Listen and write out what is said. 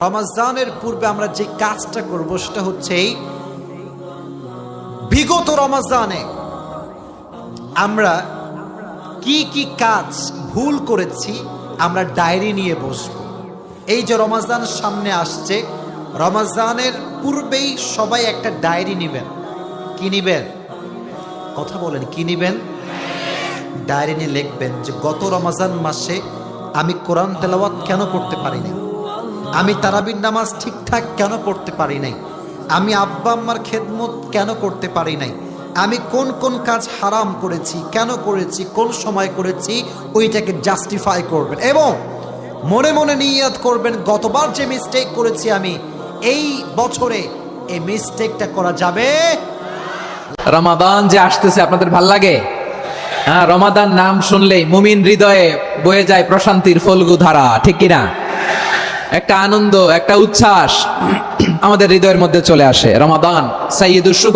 রমজানের পূর্বে আমরা যে কাজটা করব সেটা হচ্ছে বিগত রমজানে আমরা কি কি কাজ ভুল করেছি আমরা ডায়েরি নিয়ে বসবো। এই যে রমজান সামনে আসছে, রমজানের পূর্বেই সবাই একটা ডায়েরি নেবেন। কি নিবেন? কথা বলেন, কি নিবেন? ডায়েরি নিয়ে লিখবেন যে গত রমজান মাসে আমি কোরআন তেলাওয়াত কেন করতে পারি নাই, আমি তারাবির নামাজ ঠিকঠাক কেন পড়তে পারি নাই, আমি আব্বা আম্মার খেদমত কেন করতে পারি নাই, আমি কোন কোন কাজ হারাম করেছি, কেন করেছি, কোন সময় করেছি, ওইটাকে জাস্টিফাই করবেন এবং মনে মনে নিয়ত করবেন গতবার যে মিস্টেক করেছি আমি এই বছরে এই মিস্টেকটা করা যাবে। রমাদান যে আসতেছে আপনাদের ভাল লাগে? হ্যাঁ, রমাদান নাম শুনলেই মুমিন হৃদয়ে বয়ে যায় প্রশান্তির ফল্গু ধারা, ঠিক কিনা? একটা আনন্দ, একটা উচ্ছ্বাস আমাদের হৃদয়ের মধ্যে চলে আসে। রমাদান সাইয়্যিদুশ শুহুর।